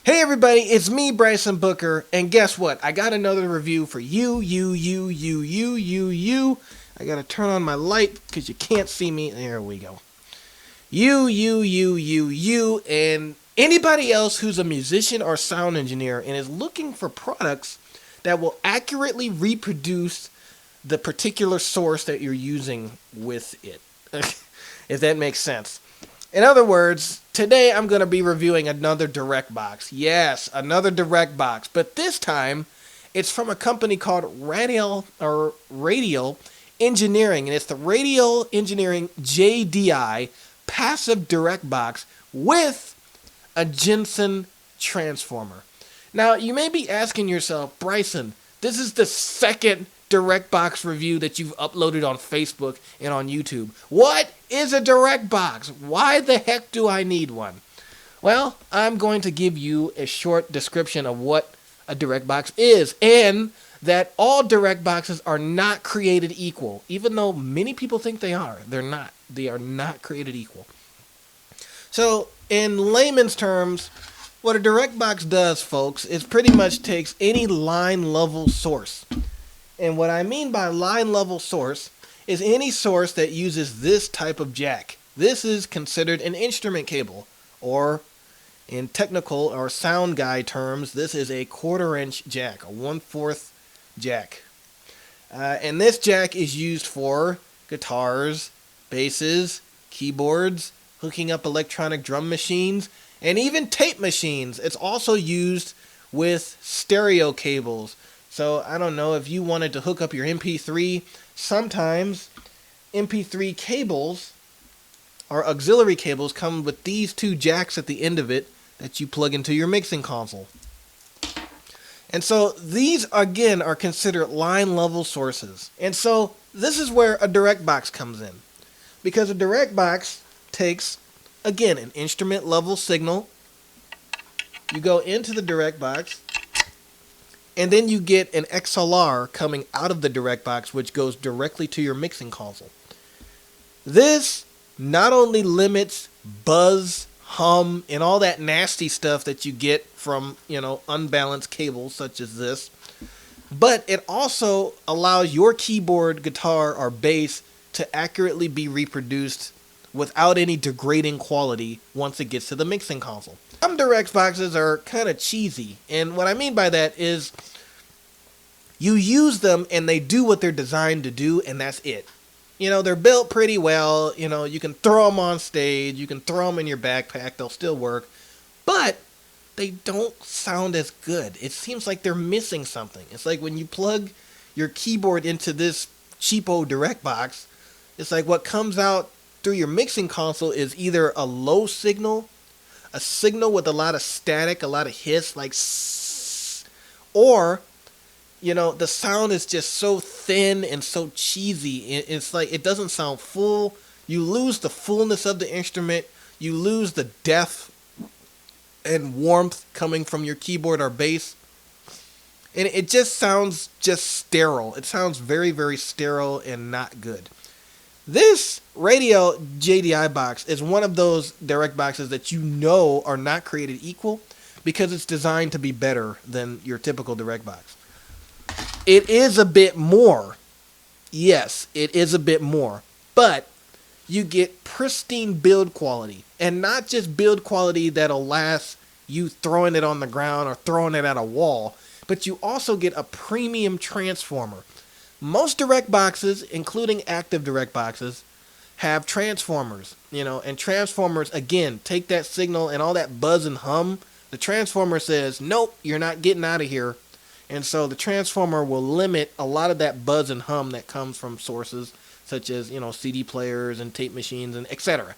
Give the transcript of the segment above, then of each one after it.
Hey everybody, it's me, Bryson Booker, and guess what? I got another review for you. I gotta turn on my light because you can't see me. There we go. And anybody else who's a musician or sound engineer and is looking for products that will accurately reproduce the particular source that you're using with it. If that makes sense. In other words, today I'm going to be reviewing another direct box. Yes, another direct box. But this time, it's from a company called Radial Engineering. And it's the Radial Engineering JDI passive direct box with a Jensen transformer. Now, you may be asking yourself, Bryson, this is the second direct box review that you've uploaded on Facebook and on YouTube. What is a direct box? Why the heck do I need one? Well, I'm going to give you a short description of what a direct box is, and that all direct boxes are not created equal. Even though many people think they are, they're not. They are not created equal. So, in layman's terms, what a direct box does, folks, is pretty much takes any line level source. And what I mean by line level source is any source that uses this type of jack. This is considered an instrument cable, or in technical or sound guy terms, this is a 1/4 inch jack, a 1/4 jack. And this jack is used for guitars, basses, keyboards, hooking up electronic drum machines, and even tape machines. It's also used with stereo cables. So I don't know if you wanted to hook up your MP3. Sometimes MP3 cables or auxiliary cables come with these two jacks at the end of it that you plug into your mixing console. And so these again are considered line level sources. And so this is where a direct box comes in. Because a direct box takes, again, an instrument level signal. You go into the direct box, and then you get an XLR coming out of the direct box, which goes directly to your mixing console. This not only limits buzz, hum, and all that nasty stuff that you get from, unbalanced cables such as this, but it also allows your keyboard, guitar, or bass to accurately be reproduced without any degrading quality once it gets to the mixing console. Some direct boxes are kind of cheesy, and what I mean by that is you use them and they do what they're designed to do, and that's it. They're built pretty well. You can throw them on stage, you can throw them in your backpack, they'll still work, but they don't sound as good. It seems like they're missing something. It's like when you plug your keyboard into this cheapo direct box, it's like what comes out through your mixing console is either a low signal, a signal with a lot of static, a lot of hiss, like sss, or, the sound is just so thin and so cheesy. It's like it doesn't sound full. You lose the fullness of the instrument. You lose the depth and warmth coming from your keyboard or bass. And it just sounds just sterile. It sounds very, very sterile and not good. This Radial JDI box is one of those direct boxes that are not created equal because it's designed to be better than your typical direct box. It is a bit more. Yes, it is a bit more. But you get pristine build quality. And not just build quality that'll last you throwing it on the ground or throwing it at a wall, but you also get a premium transformer. Most direct boxes, including active direct boxes, have transformers, and transformers, again, take that signal and all that buzz and hum. The transformer says, nope, you're not getting out of here. And so the transformer will limit a lot of that buzz and hum that comes from sources such as, CD players and tape machines and etc.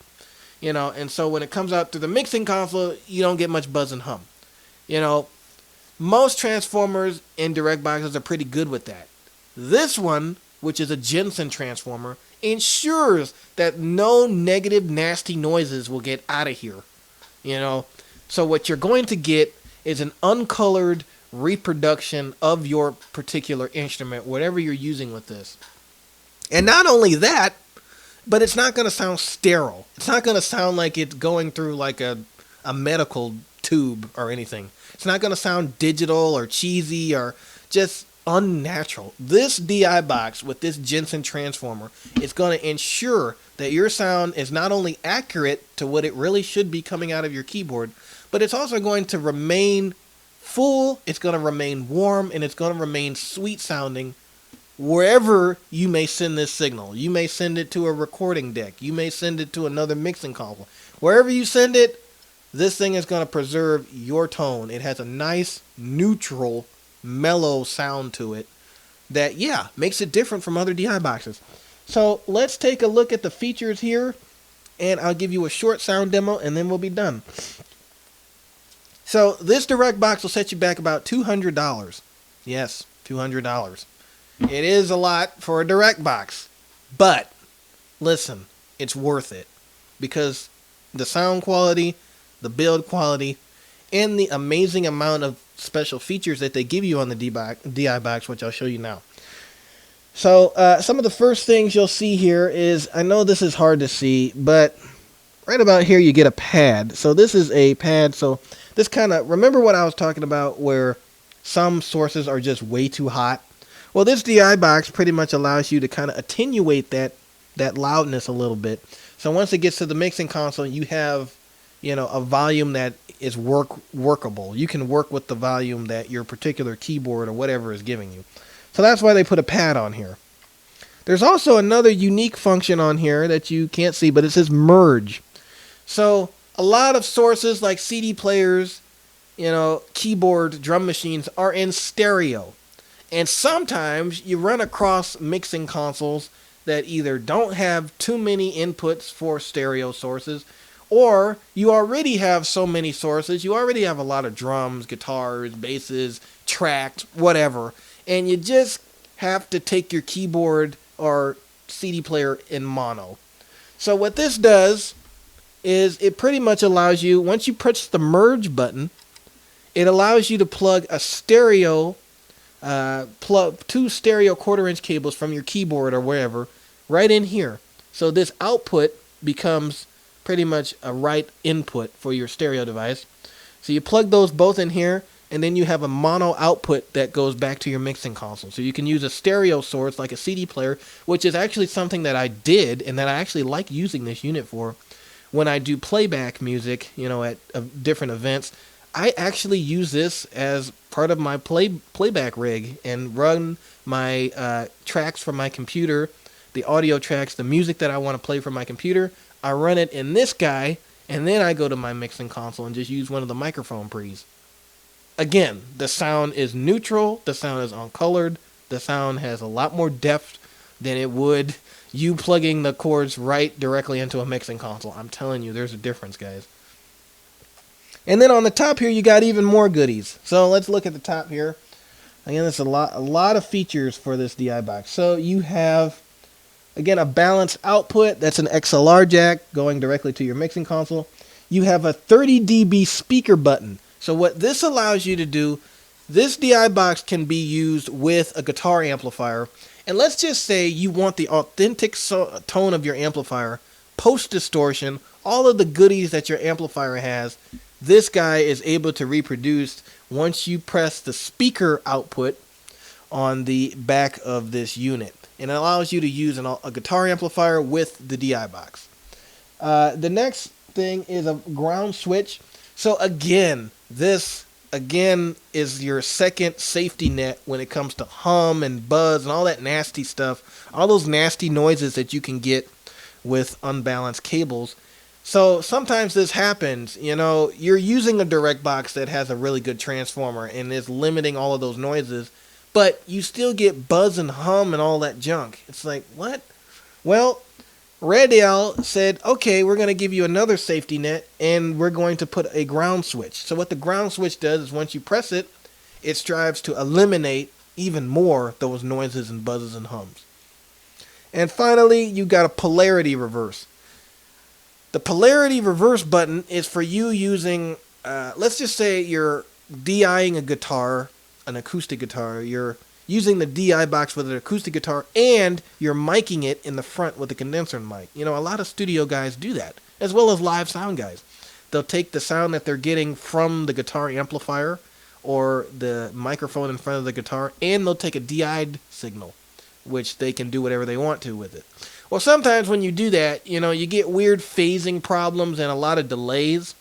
And so when it comes out through the mixing console, you don't get much buzz and hum. Most transformers in direct boxes are pretty good with that. This one, which is a Jensen transformer, ensures that no negative, nasty noises will get out of here. So what you're going to get is an uncolored reproduction of your particular instrument, whatever you're using with this. And not only that, but it's not going to sound sterile. It's not going to sound like it's going through like a medical tube or anything. It's not going to sound digital or cheesy or just unnatural. This DI box with this Jensen transformer is going to ensure that your sound is not only accurate to what it really should be coming out of your keyboard, but it's also going to remain full, it's going to remain warm, and it's going to remain sweet sounding wherever you may send this signal. You may send it to a recording deck. You may send it to another mixing console. Wherever you send it, this thing is going to preserve your tone. It has a nice, neutral, mellow sound to it that, yeah, makes it different from other DI boxes. So let's take a look at the features here, and I'll give you a short sound demo, and then we'll be done. So this direct box will set you back about $200. Yes, $200. It is a lot for a direct box, but listen, it's worth it because the sound quality, the build quality, and the amazing amount of special features that they give you on the DI box, which I'll show you now. So some of the first things you'll see here is, I know this is hard to see, but right about here you get a pad. So this is a pad. So this kind of, remember what I was talking about where some sources are just way too hot? Well, this DI box pretty much allows you to kind of attenuate that loudness a little bit. So once it gets to the mixing console, you have, you know, a volume that is workable. You can work with the volume that your particular keyboard or whatever is giving you. So that's why they put a pad on here. There's also another unique function on here that you can't see, but it says merge. So a lot of sources like CD players, you know, keyboard, drum machines are in stereo. And sometimes you run across mixing consoles that either don't have too many inputs for stereo sources, or you already have so many sources, you already have a lot of drums, guitars, basses, tracks, whatever, and you just have to take your keyboard or CD player in mono. So what this does is it pretty much allows you, once you push the merge button, it allows you to plug a stereo, two stereo 1/4-inch cables from your keyboard or wherever right in here. So this output becomes pretty much a right input for your stereo device. So you plug those both in here, and then you have a mono output that goes back to your mixing console. So you can use a stereo source like a CD player, which is actually something that I did and that I actually like using this unit for. When I do playback music, you know, at different events, I actually use this as part of my playback rig and run my tracks from my computer, the audio tracks, the music that I want to play from my computer. I run it in this guy, and then I go to my mixing console and just use one of the microphone pre's. Again, the sound is neutral, the sound is uncolored, the sound has a lot more depth than it would you plugging the cords right directly into a mixing console. I'm telling you, there's a difference, guys. And then on the top here, you got even more goodies. So let's look at the top here. Again, there's a lot of features for this DI box. So you have, again, a balanced output. That's an XLR jack going directly to your mixing console. You have a 30 dB speaker button. So what this allows you to do, this DI box can be used with a guitar amplifier. And let's just say you want the authentic tone of your amplifier, post distortion, all of the goodies that your amplifier has. This guy is able to reproduce once you press the speaker output on the back of this unit. And it allows you to use a guitar amplifier with the DI box. The next thing is a ground switch. So again, this is your second safety net when it comes to hum and buzz and all that nasty stuff, all those nasty noises that you can get with unbalanced cables. So sometimes this happens, you know, you're using a direct box that has a really good transformer and is limiting all of those noises, but you still get buzz and hum and all that junk. It's like, what? Well, Radial said, okay, we're going to give you another safety net, and we're going to put a ground switch. So what the ground switch does is once you press it, it strives to eliminate even more those noises and buzzes and hums. And finally, you got a polarity reverse. The polarity reverse button is for you using, let's just say you're DIing a guitar, an acoustic guitar, you're using the DI box with an acoustic guitar, and you're miking it in the front with a condenser mic. You know, a lot of studio guys do that, as well as live sound guys. they'll take the sound that they're getting from the guitar amplifier or the microphone in front of the guitar, and they'll take a DI'd signal, which they can do whatever they want to with it. Well, sometimes when you do that, you get weird phasing problems and a lot of delays.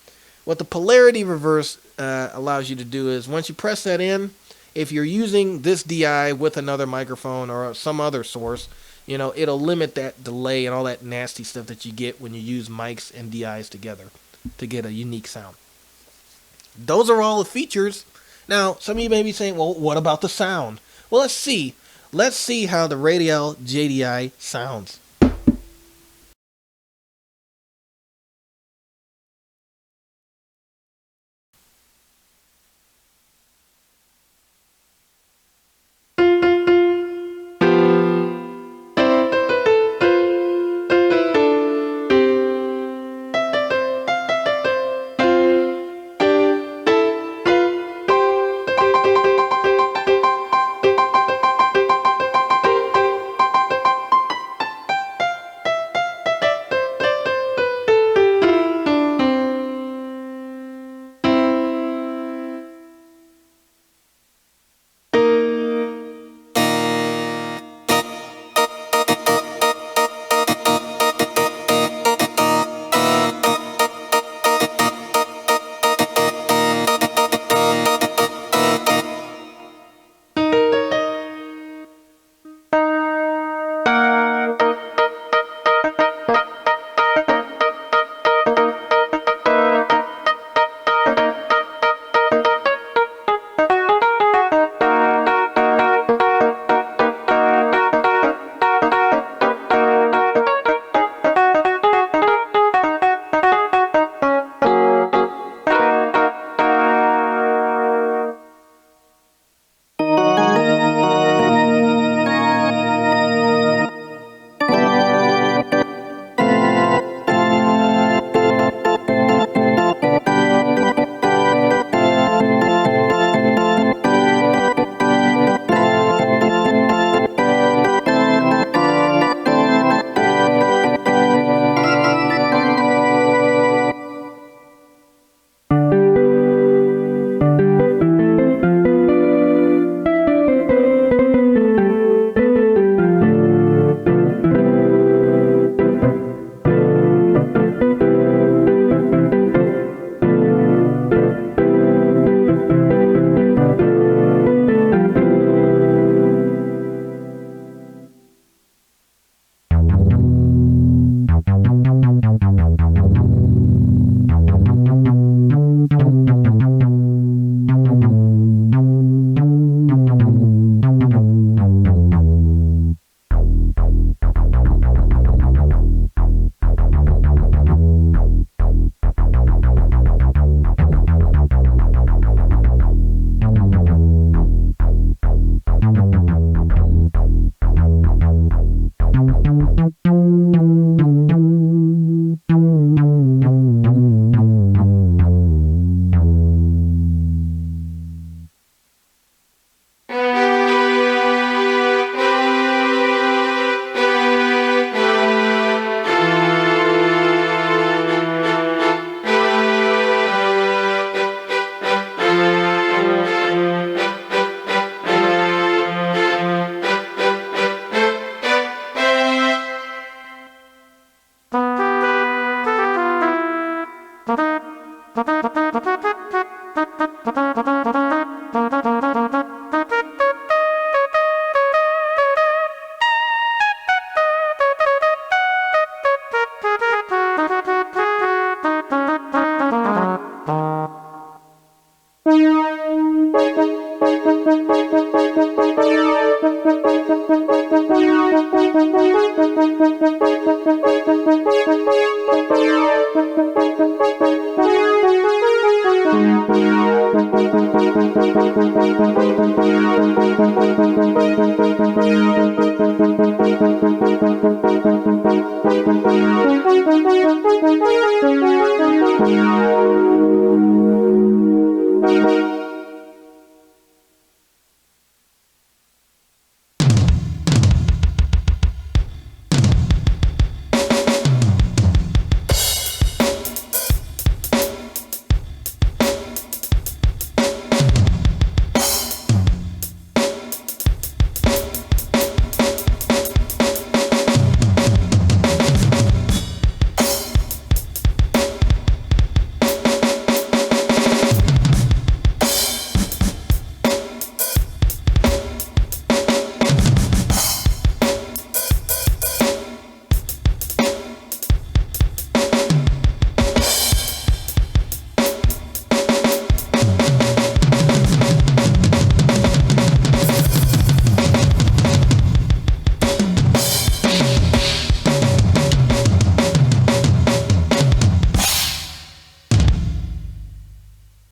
What the polarity reverse allows you to do is once you press that in, if you're using this DI with another microphone or some other source, it'll limit that delay and all that nasty stuff that you get when you use mics and DIs together to get a unique sound. Those are all the features. Now, some of you may be saying, well, what about the sound? Well, let's see. Let's see how the Radial JDI sounds.